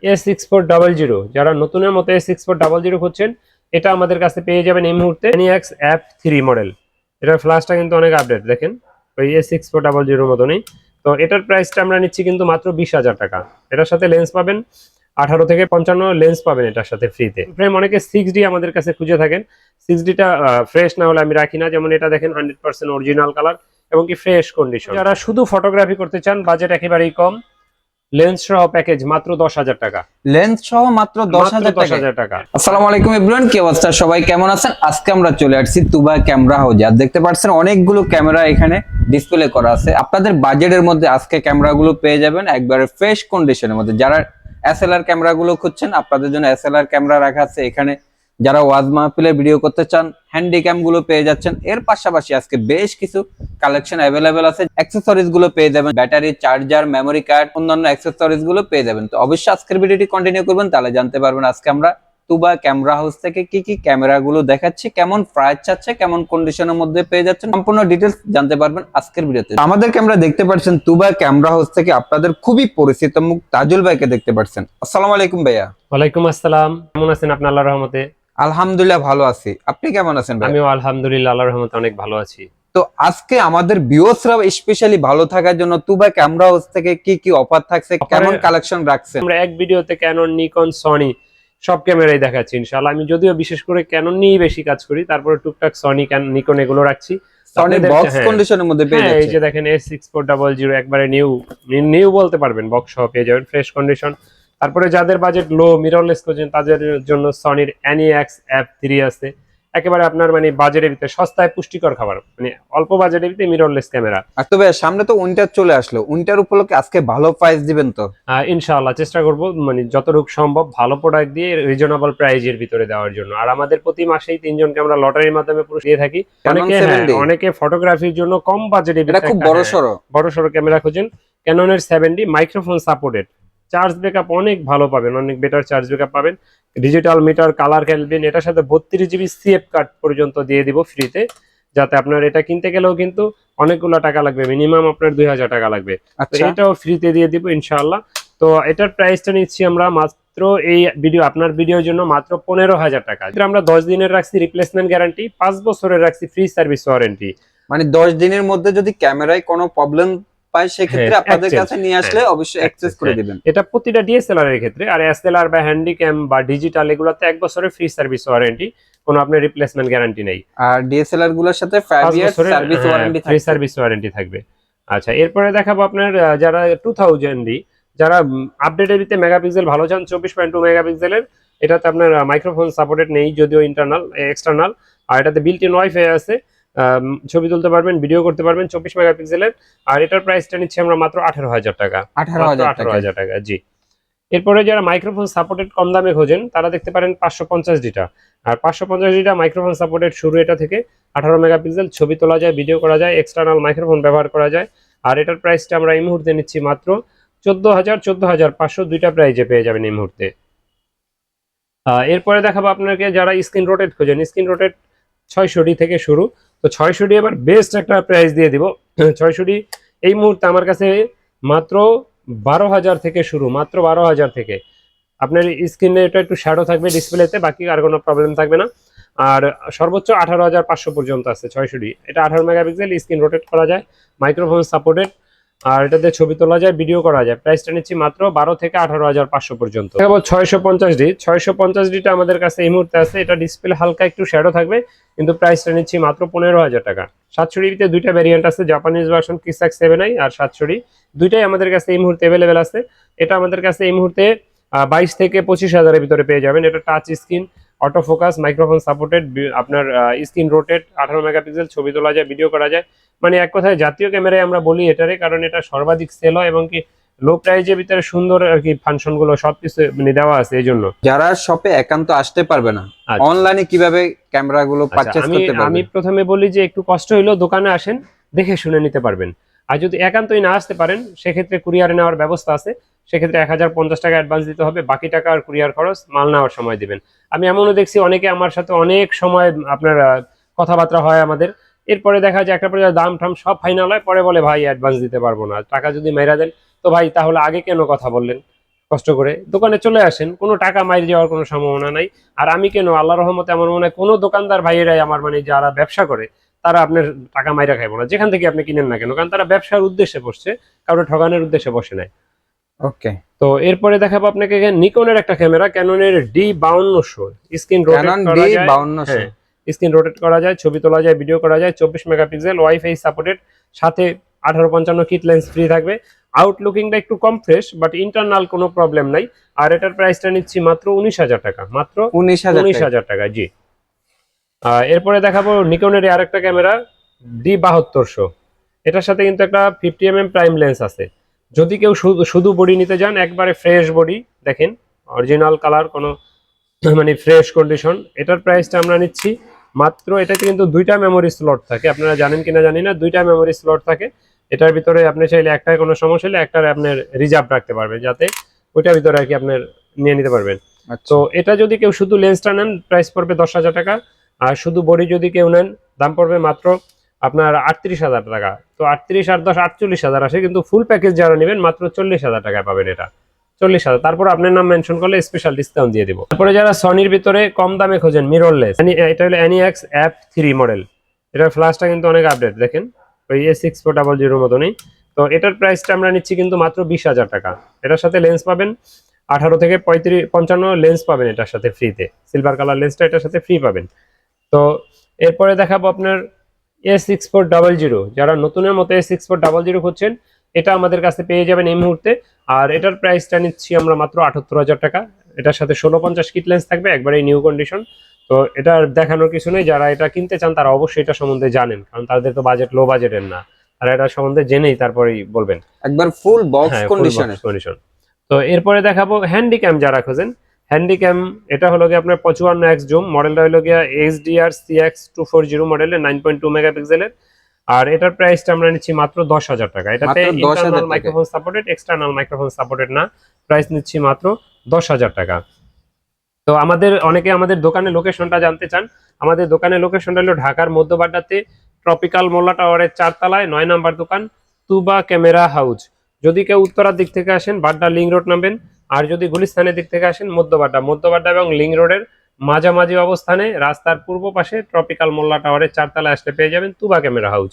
A6400 যারা নতুনের মতো A6400 খুঁজছেন, এটা আমাদের কাছে পেয়ে যাবেন এই মুহূর্তে NEX F3 মডেল। এটার ফ্ল্যাশটা কিন্তু অনেক আপডেট, দেখেন ওই A6400 মতনই। তো এটার প্রাইসটা আমরা নিচ্ছি কিন্তু মাত্র 20,000 টাকা। এটার সাথে লেন্স পাবেন 18 থেকে 55 লেন্স পাবেন এটার সাথে ফ্রিতে। ফ্রেম অনেকে 6D আমাদের কাছে খুঁজে থাকেন, 6Dটা ফ্রেশ না হলে আমি রাখি না। যেমন এটা দেখেন 100% অরিজিনাল কালার এবং কি ফ্রেশ কন্ডিশন। যারা শুধু ফটোগ্রাফি করতে চান, বাজেট একেবারেই কম, লেন্স সহ প্যাকেজ মাত্র 10,000 টাকা। লেন্স সহ মাত্র 10,000 টাকা। আসসালামু আলাইকুম এভরিওয়ান, কি অবস্থা সবাই, কেমন আছেন? আজকে আমরা চলে আসছি তুবা ক্যামেরা হাউজে। আর দেখতে পাচ্ছেন অনেকগুলো ক্যামেরা এখানে ডিসপ্লে করা আছে। আপনাদের বাজেটের মধ্যে আজকে ক্যামেরাগুলো পেয়ে যাবেন একবারে ফ্রেশ কন্ডিশনের মধ্যে। যারা এসএলআর ক্যামেরাগুলো খুঁজছেন, আপনাদের জন্য এসএলআর ক্যামেরা রাখা আছে এখানে। যারা ওয়াজ মাহফিলে ভিডিও করতে চান, হ্যান্ডিক্যাম গুলো পেয়ে যাচ্ছেন। এর পাশাপাশি আজকে বেশ কিছু কালেকশন অ্যাভেলেবেল আছে। অ্যাক্সেসরিজ গুলো পেয়ে যাবেন, ব্যাটারি, চার্জার, মেমোরি কার্ড, অন্যান্য অ্যাক্সেসরিজ গুলো পেয়ে যাবেন। তো অবশ্যই আজকের ভিডিওটি কন্টিনিউ করবেন, তাহলে জানতে পারবেন আজকে আমরা তুবা ক্যামেরা হাউস থেকে কি কি ক্যামেরা গুলো দেখাচ্ছি, কেমন প্রাইস চাচ্ছে, কেমন কন্ডিশনের মধ্যে পেয়ে যাচ্ছেন, সম্পূর্ণ ডিটেলস জানতে পারবেন আজকের ভিডিওতে। আমাদের ক্যামেরা দেখতে পাচ্ছেন তুবা ক্যামেরা হাউস থেকে আপনাদের খুবই পরিচিত মুখ তাজুল ভাইকে দেখতে পাচ্ছেন। আসসালামু আলাইকুম ভাইয়া। ওয়ালাইকুম আসসালাম, কেমন আছেন আপনি? আল্লাহর রহমতে আলহামদুলিল্লাহ ভালো আছি, আপনি কেমন আছেন ভাই? আমিও আলহামদুলিল্লাহ আল্লাহর রহমতে অনেক ভালো আছি। তো আজকে আমাদের ভিউয়ার্সরা স্পেশালি ভালো থাকার জন্য তুবা ক্যামেরা হাউস থেকে কি কি অফার থাকছে, কেমন কালেকশন রাখছেন, আমরা এক ভিডিওতে ক্যানন, নিকন, সনি সব ক্যামেরাই দেখাচ্ছি ইনশাআল্লাহ। আমি যদিও বিশেষ করে ক্যানন নিয়ে বেশি কাজ করি, তারপরে টুকটাক সনি, নিকন এগুলো রাখছি। সনি বক্স কন্ডিশনের মধ্যে পেয়ে যাচ্ছে। এই যে দেখেন A6400 একবারে নিউ বলতে পারবেন, বক্স সহ পেয়ে যাবেন, ফ্রেশ কন্ডিশন। তারপরে যাদের বাজেট লো, মিররলেস খুঁজছেন, তাদের জন্য সনির NEX F3 আছে। একেবারে আপনার মানে বাজেটের ভিতরে সস্তায় পুষ্টিকর খাবার, মানে অল্প বাজেটের ভিতরে মিররলেস ক্যামেরা। আর তবে সামনে তো উইন্টার চলে আসলো, উইন্টার উপলক্ষে আজকে ভালো প্রাইস দিবেন তো? ইনশাআল্লাহ চেষ্টা করব, মানে যতটুকু সম্ভব ভালো প্রোডাক্ট দিয়ে রিজনেবল প্রাইজের ভিতরে দেওয়ার জন্য। আর আমাদের প্রতি মাসেই 3 জনকে আমরা লটারির মাধ্যমে পুরস্কার দিয়ে থাকি। অনেকে ফটোগ্রাফির জন্য কম বাজেটে খুব বড় সড়ো ক্যামেরা খোঁজেন, ক্যাননের 7D microphone supported, charge backup অনেক ভালো পাবেন, অনেক বেটার চার্জ ব্যাকআপ পাবেন, ডিজিটাল মিটার, কালার ক্যালভিন, এটার সাথে 32 GB CF কার্ড পর্যন্ত দিয়ে দিব ফ্রিতে। যাতে আপনার এটা কিনতে গেলেও কিন্তু অনেকগুলো টাকা লাগবে, মিনিমাম আপনার 2,000 টাকা লাগবে, এটাও ফ্রিতে দিয়ে দিব ইনশাআল্লাহ। তো এটার প্রাইসটা নিচ্ছি আমরা মাত্র এই আপনার ভিডিওর জন্য মাত্র 15,000 টাকা। আমরা 10 দিনের রাখছি রিপ্লেসমেন্ট গ্যারান্টি, 5 বছরের রাখছি ফ্রি সার্ভিস ওয়ারেন্টি। মানে 10 দিনের মধ্যে যদি ক্যামেরায় কোনো প্রবলেম পায়, সেক্ষেত্রে আপনাদের কাছে নিয়ে আসলে অবশ্যই অ্যাক্সেস করে দিবেন। এটা প্রতিটা DSLR এর ক্ষেত্রে। আর SLR বা হ্যান্ডিক্যাম বা ডিজিটাল এগুলোতে 1 বছরের ফ্রি সার্ভিস ওয়ারেন্টি, কোনো আপনার রিপ্লেসমেন্ট গ্যারান্টি নেই। আর DSLR গুলোর সাথে 5 ইয়ার সার্ভিস ওয়ারেন্টি থাকবে, ফ্রি সার্ভিস ওয়ারেন্টি থাকবে। আচ্ছা, এরপরে দেখাবো আপনার যারা 2000D, যারা আপডেটের ভিতরে মেগাপিক্সেল ভালো চান, 24.2 মেগাপিক্সেলের, এটাতে আপনার মাইক্রোফোন সাপোর্টেড নেই, যদিও ইন্টারনাল এক্সটার্নাল। আর এটাতে বিল্ট ইন ওয়াইফাই আছে, ছবি তুলতে পারবেন, ভিডিও করতে পারবেন, 24 মেগাপিক্সেলের। আর এটার প্রাইসটা নিচ্ছি আমরা মাত্র 18,000 টাকা। 18,000 টাকা, জি। এরপরে যারা মাইক্রোফোন সাপোর্টেড কম দামে খোঁজেন, তারা দেখতে পারেন 550Dটা। আর 550Dটা মাইক্রোফোন সাপোর্টেড শুরু এটা থেকে, 18 মেগাপিক্সেল, ছবি তোলা যায়, ভিডিও করা যায়, এক্সটার্নাল মাইক্রোফোন ব্যবহার করা যায়। আর এটার প্রাইসটা আমরা এই মুহূর্তে নিচ্ছি মাত্র 14,500 দুইটা প্রাইজে পেয়ে যাবেন এই মুহূর্তে। এরপরে দেখাবো আপনাকে যারা স্ক্রিন রোটেট খোঁজেন, স্ক্রিন রোটেট 600D থেকে শুরু। তো 600D এবার বেস্ট একটা প্রাইস দিয়ে দিব। 600D এই মুহূর্তে আমার কাছে মাত্র 12,000 থেকে শুরু, মাত্র 12,000 থেকে। আপনার স্ক্রিনে এটা একটু শ্যাডো থাকবে ডিসপ্লেতে, বাকি আর কোনো প্রবলেম থাকবে না। আর সর্বোচ্চ 18,500 পর্যন্ত আছে 600D। এটা 18 মেগাপিক্সেল, স্ক্রিন রোটেট করা যায়, মাইক্রোফোন সাপোর্টেড, আর এটাতে ছবি তোলা যায়, ভিডিও করা যায়। প্রাইসটা নিচ্ছি মাত্র 12 থেকে 18,500 পর্যন্ত। 650D, 650Dটা আমাদের কাছে এই মুহূর্তে আছে। এটা ডিসপ্লে হালকা একটু শ্যাডো থাকবে, কিন্তু প্রাইসটা নিচ্ছি মাত্র 15,000 টাকা। 700Dতে দুইটা ভ্যারিয়েন্ট আছে, জাপানিজ ভার্সন কিসাক 7i আর 700D, দুইটাই আমাদের কাছে এই মুহূর্তে অ্যাভেলেবেল আছে। এটা আমাদের কাছে এই মুহূর্তে 22 থেকে 25,000-এর ভিতরে পেয়ে যাবেন। এটা touch screen, auto focus, microphone supported, আপনার স্ক্রিন রোটেট, 18 মেগাপিক্সেল, ছবি তোলা যায়, ভিডিও করা যায়। মানে এক কথায় জাতীয় ক্যামেরায় আমরা বলি এটারে, কারণ এটা সর্বাধিক সেল হয় এবং কি লো প্রাইজের ভিতরে সুন্দর আর কি ফাংশন গুলো সবকিছু মানে দেওয়া আছে। এই জন্য যারা শপে একান্ত আসতে পারবে না, অনলাইনে কিভাবে ক্যামেরাগুলো পারচেজ করতে পারবে? আমি প্রথমে বলি যে একটু কষ্ট হইলেও দোকানে আসেন, দেখে শুনে নিতে পারবেন। আর যদি একান্তই না আসতে পারেন, সেক্ষেত্রে কুরিয়ারে নেওয়ার ব্যবস্থা আছে। সেক্ষেত্রে 1,050 টাকা অ্যাডভান্স দিতে হবে, বাকি টাকা আর কুরিয়ার খরচ মাল নেওয়ার সময় দিবেন। আমি এমনও দেখছি অনেকে আমার সাথে অনেক সময় আপনার কথাবার্তা হয় আমাদের, এরপরে দেখা যায় একটা পর্যায়ে দাম ঠাম সব ফাইনাল হয়, পরে বলে ভাই অ্যাডভান্স দিতে পারবো না, টাকা যদি মেরা দেন। তো ভাই তাহলে আগে কেন কথা বললেন? কষ্ট করে দোকানে চলে আসেন, কোনো টাকা মাইরে যাওয়ার কোনো সম্ভাবনা নাই। আর আমি কেন, আল্লাহর রহমতে আমার মনে হয় কোনো দোকানদার ভাইয়েরাই আমার মানে যারা ব্যবসা করে তারা আপনার টাকা মাইরা খাইবো না, যেখান থেকে আপনি কিনেন না কেন, কারণ তারা ব্যবসার উদ্দেশ্যে বসছে, কারো ঠগানোর উদ্দেশ্যে বসে নাই। ওকে, তো এরপরে দেখাবো আপনাকে নিকনের একটা ক্যামেরা, ক্যাননের D5200, স্ক্রিন রোটেট ক্যানন করা যায়। D5200 হ্যাঁ, স্ক্রিন রোটেট করা যায়, ছবি তোলা যায়, ভিডিও করা যায়, 24 মেগাপিক্সেল, ওয়াইফাই সাপোর্টেড, সাথে 1855 কিট লেন্স ফ্রি থাকবে। আউটলুকিংটা একটু কম ফ্রেশ, বাট ইন্টারনাল কোনো প্রবলেম নাই। আর এটার প্রাইসটা নিচ্ছি মাত্র 19,000 টাকা, মাত্র 19,000 টাকা। জি, এরপরে দেখাবো নিকনের আরেকটা ক্যামেরা D7200। এটার সাথে কিন্তু একটা 50mm প্রাইম লেন্স আছে। যদি কেউ শুধু বডি নিতে যান, একবারে ফ্রেশ বডি, দেখেন অরিজিনাল কালার, কোনো মানে ফ্রেশ কন্ডিশন, এটার প্রাইসটা আমরা নিচ্ছি মাত্র, এটাতে কিন্তু দুইটা মেমোরি স্লট থাকে, আপনারা জানেন কিনা জানি না, দুইটা মেমোরি স্লট থাকে। এটার ভিতরে আপনি চাইলে একটায় কোনো সমস্যা হলে একটার আপনার রিজার্ভ রাখতে পারবেন, যাতে ওইটার ভিতরে আর কি আপনার নিয়ে নিতে পারবেন। তো এটা যদি কেউ শুধু লেন্সটা নেন, প্রাইস পড়বে 10,000 টাকা। আর শুধু বডি যদি কেউ নেন, দাম পড়বে মাত্র আপনার 38,000 টাকা। তো 38 আর 10 48,000 আসে, কিন্তু ফুল প্যাকেজ যারা নেবেন মাত্র 40,000 টাকায় পাবেন এটা, 40,000। তারপর আপনার নাম মেনশন করলে স্পেশাল ডিসকাউন্ট দিয়ে দিব। তারপরে যারা সনির ভিতরে কম দামে খোঁজেন, মিররলেস, এটা হলো NEX F3 মডেল। এটার ফ্ল্যাশটা কিন্তু অনেক আপডেট, দেখেন ওই A6400 মতনই। তো এটার প্রাইসটা আমরা নিচ্ছি কিন্তু মাত্র 20,000 টাকা। এটার সাথে লেন্স পাবেন 18 থেকে 55 লেন্স পাবেন এটার সাথে ফ্রিতে, সিলভার কালার লেন্সটা এটার সাথে ফ্রি পাবেন। তো এরপরে দেখাবো আপনার A6400, যারা নতুনের মতো A6400 খুঁজছেন, এটা আমাদের কাছে পেয়ে যাবেন এই মুহূর্তে। আর এটার প্রাইসটা নিচ্ছি আমরা মাত্র 78,000 টাকা। এটার সাথে 1650 কিট লেন্স থাকবে, একবারে নিউ কন্ডিশন। তো এটা দেখানোর কিছু নেই, যারা এটা কিনতে চান তারা অবশ্যই এটা সম্বন্ধে জানেন, কারণ তাদের তো বাজেট লো বাজেটের না, তারা এটা সম্বন্ধে জেনেই তারপরেই বলবেন। একবার ফুল বক্স কন্ডিশন। তো এরপরে দেখাবো হ্যান্ডিক্যাম যারা খোঁজেন, হ্যান্ডিক্যাম এটা হলো গিয়ে আপনার 55x জুম, মডেলটা হলো গিয়া HDR CX240 মডেলের 9.2 মেগাপিক্সেলের। আর এটার প্রাইসটা আমরা নিচ্ছি মাত্র 10,000 টাকা। এটাতে internal microphone supported, external microphone supported না। প্রাইস নিচ্ছি মাত্র 10,000 টাকা। তো অনেকে আমাদের দোকানের লোকেশনটা জানতে চান। আমাদের দোকানের লোকেশনটা হলো ঢাকার মধ্যবাড্ডাতে ট্রপিক্যাল মোল্লা টাওয়ারের 4 তলায় 9 নাম্বার দোকান, তুবা ক্যামেরা হাউস। যদি কেউ উত্তরার দিক থেকে আসেন, বাড্ডা লিং রোড নামবেন। আর যদি গুলিস্তানের দিক থেকে আসেন, মধ্যবাড্ডা এবং লিং রোডের মাঝামাঝি অবস্থানে রাস্তার পূর্ব পাশে ট্রপিক্যাল মোল্লা টাওয়ারের 4 তলায় আসলে পেয়ে যাবেন তুবা ক্যামেরা হাউস।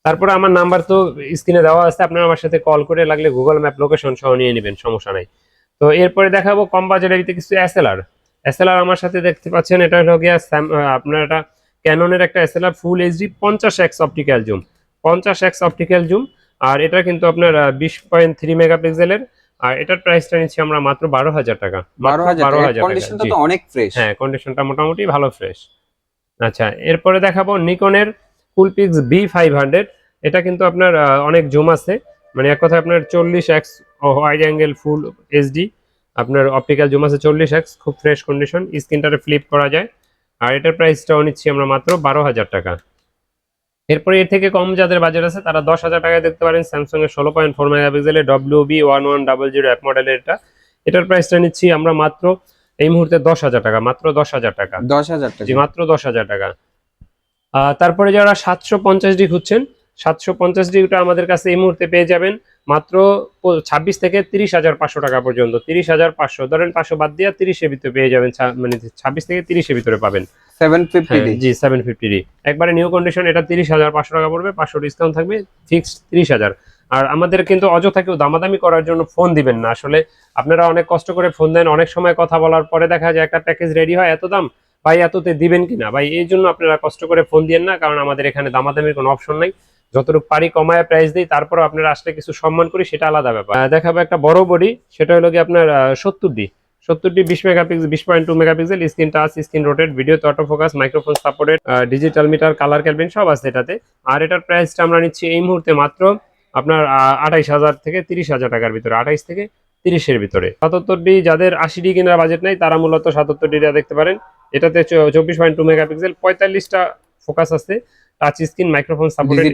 তারপরে আমার নাম্বার তো স্ক্রিনে দেওয়া আছে, আপনারা আমার সাথে কল করে লাগলে গুগল ম্যাপ লোকেশন সহ নিয়ে নেবেন, সমস্যা নাই। তো এরপরে দেখাবো কম বাজেটের ভিতরে কিছু এসএলআর আমার সাথে দেখতে পাচ্ছেন। এটা হলো গিয়া আপনার এটা ক্যাননের একটা SLR full HD 50x optical zoom, 50x optical zoom. আর এটা কিন্তু আপনার 20.3 মেগাপিক্সেলের। আর এটার প্রাইসটা নিচ্ছি আমরা মাত্র 12,000 টাকা। 12,000 কন্ডিশনটা তো অনেক ফ্রেশ। হ্যাঁ, কন্ডিশনটা মোটামুটি ভালো ফ্রেশ। আচ্ছা, এরপরে দেখাবো নিকনের কুলপিক্স B500। এটা কিন্তু আপনার অনেক জুম আছে, মানে এক কথায় আপনার 40x wide angle full HD, আপনার অপটিক্যাল জুম আছে 40x, খুব ফ্রেশ কন্ডিশন, স্ক্রিনটারে ফ্লিপ করা যায়। আর এটার প্রাইসটাও নিচ্ছি আমরা মাত্র 12,000 টাকা। এরপরে এর থেকে কম যাদের বাজেট আছে তারা 10,000 টাকায় দেখতে পারেন স্যামসাং এর 16.4 মেগাপিক্সেলের WB1100 অ্যাপ মডেলের এটা। এটার প্রাইসটা নিচ্ছি আমরা মাত্র এই মুহূর্তে 10,000 টাকা, মাত্র 10,000 টাকা। 10,000 টাকা, জি, মাত্র 10,000 টাকা। তারপরে যারা 750D খুঁজছেন, 750Dটা আমাদের কাছে এই মুহূর্তে পেয়ে যাবেন মাত্র 26 থেকে 30,500 টাকা পর্যন্ত। 30,500 ধরেন, 500 বাদ দিয়ে 30-এর ভিতরে পেয়ে যাবেন, মানে 26 থেকে 30-এর ভিতরে পাবেন। 750D, জি 750D একবারে নিউ কন্ডিশন। এটা 30,500 টাকা পড়বে, 500 ডিসকাউন্ট থাকবে, ফিক্সড 30,000। আর আমাদের কিন্তু অযথা কেউ দামাদামি করার জন্য ফোন দিবেন না। আসলে আপনারা অনেক কষ্ট করে ফোন দেন, অনেক সময় কথা বলার পরে দেখা যায় একটা প্যাকেজ রেডি হয় এত দাম, ভাই এততে দিবেন কিনা ভাই, এই জন্য আপনারা কষ্ট করে ফোন দিয়েন না, কারণ আমাদের এখানে দামাদামির কোনো অপশন নাই। যতটুকু পারি কমায় প্রাইস দিই, তারপর আপনারা আসলে কিছু সম্মান করি, সেটা আলাদা ব্যাপার। দেখাবো একটা বড় বডি, সেটা হলো কি আপনার 70D 20 megapixel, 20.2 megapixel, screen touch, screen rotate, video auto focus, microphone supported, digital meter, colour kelvin সব আছে এটাতে। আর এটার প্রাইসটা আমরা নিচ্ছি এই মুহূর্তে মাত্র আপনার 28,000 থেকে 30,000 টাকার ভিতরে, 28 থেকে 30-এর ভিতরে। 77D যাদের 80D কেনার বাজেট নাই, তারা মূলত 77D দেখতে পারেন। এটাতে 24.2 মেগাপিক্সেল, 45টা ফোকাস আছে, touch screen, microphone supported,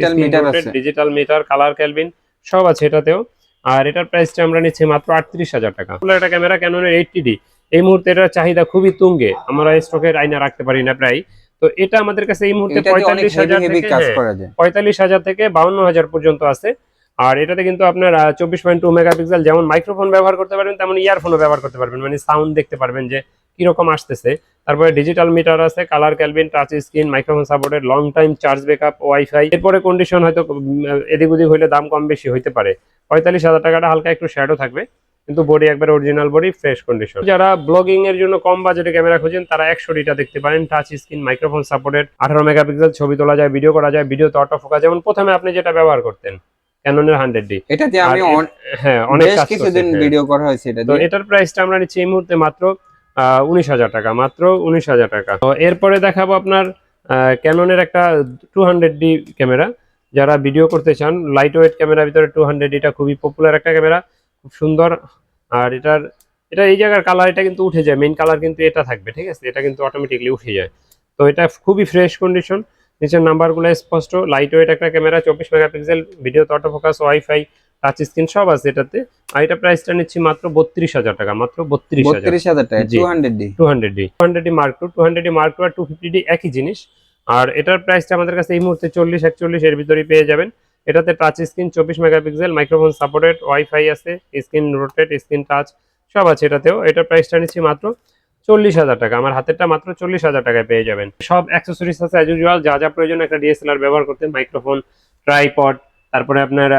digital meter, colour kelvin সব আছে এটাতেও। আর এটার প্রাইসটা আমরা নিচ্ছি মাত্র 38,000 টাকা। এটা ক্যামেরা ক্যাননের 80D, এই মুহূর্তে এটার চাহিদা খুবই তুঙ্গে, আমরা স্টকের আইনা রাখতে পারি না প্রায়। তো এটা আমাদের কাছে এই মুহূর্তে 45,000 থেকে 52,000 পর্যন্ত আছে। আর এটাতে কিন্তু আপনার 24.2 মেগাপিক্সেল, যেমন মাইক্রোফোন ব্যবহার করতে পারবেন তেমন ইয়ারফোনও ব্যবহার করতে পারবেন, মানে সাউন্ড দেখতে পারবেন যে কিরকম আসতেছে। তারপরে ডিজিটাল মিটার আছে, colour kelvin, touch screen, microphone supported, long time charge backup, WiFi. এরপরে কন্ডিশন হয়তো এদিক ওদিক হইলে দাম কম বেশি হইতে পারে। 45,000 টাকাটা হালকা একটু শ্যাডো থাকবে, কিন্তু বডি একবার অরিজিনাল বডি, ফ্রেশ কন্ডিশন। যারা ব্লগিং এর জন্য কম বাজেটে ক্যামেরা খুঁজেন তারা 100টা দেখতে পারেন। Touch screen, microphone supported, 18 megapixel, ছবি তোলা যায়, ভিডিও করা যায়, ভিডিওতে অটো ফোকাস, যেমন প্রথমে আপনি যেটা ব্যবহার করতেন ক্যাননের 100D। এটাতে আমি হ্যাঁ অনেক বেশ কাজ কিছুদিন করছে, হ্যাঁ। ভিডিও করা হয়েছে এটা তো দিয়ে। এটার প্রাইসটা আমরা নিচ্ছি এই মুহূর্তে মাত্র 19,000 টাকা, মাত্র 19,000 টাকা। তো এরপরে দেখাবো আপনার ক্যাননের একটা 200D ক্যামেরা। যারা ভিডিও করতে চান, লাইট ওয়েট ক্যামেরার ভিতরে 200D টা খুবই পপুলার একটা ক্যামেরা, খুব সুন্দর। আর এটা এই জায়গার কালার এটা কিন্তু উঠে যায়, মেইন কালার কিন্তু এটা থাকবে, ঠিক আছে, এটা কিন্তু অটোমেটিকলি উঠে যায়। তো এটা খুবই ফ্রেশ কন্ডিশন, নিচের নাম্বারগুলো স্পষ্ট। লাইট ওয়েট একটা ক্যামেরা, 24 মেগাপিক্সেল, ভিডিওতে auto focus, wifi, touch screen সব আছে এটাতে। আর এটা প্রাইসটা নিচ্ছি মাত্র 32,000 টাকা, মাত্র 32,000। 32,000 টাকা জি। 200D। 200D Mark II, 200D Mark II আর 250D একই জিনিস। আর এটার প্রাইসটা আমাদের কাছে এই মুহূর্তে 40-41 এর ভিতরেই পেয়ে যাবেন। এটাতে touch screen, 24 megapixel, microphone supported, wifi আছে, স্ক্রিন রোটেট, স্ক্রিন টাচ সব আছে এটাতেও। এটার প্রাইসটা নিচ্ছি মাত্র 40,000 টাকা, আমার হাতেরটা মাত্র 40,000 টাকায় পেয়ে যাবেন। সব অ্যাক্সেসরিজ আছে অ্যাজ ইউজুয়াল, যা যা প্রয়োজন একটা ডিএসএলআর ব্যবহার করতে, মাইক্রোফোন, ট্রাইপড, তারপরে আপনার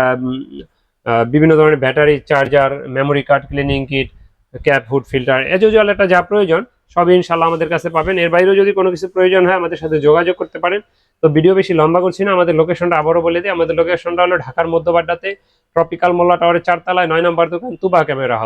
বিভিন্ন ধরনের battery, charger, memory card, cleaning kit, cap, hood, filter, as usual একটা যা প্রয়োজন সবই ইনশাল্লাহ আমাদের কাছে পাবেন। এর বাইরেও যদি কোনো কিছু প্রয়োজন হয় আমাদের সাথে যোগাযোগ করতে পারেন। তো ভিডিও বেশি লম্বা করছি না, আমাদের লোকেশনটা আবারও বলে দিই। আমাদের লোকেশনটা হলো ঢাকার মধ্যবাড্ডাতে, ট্রপিক্যাল মোল্লা টাওয়ারের 4 তলায় 9 নম্বর দোকান, তুবা ক্যামেরা হাউস।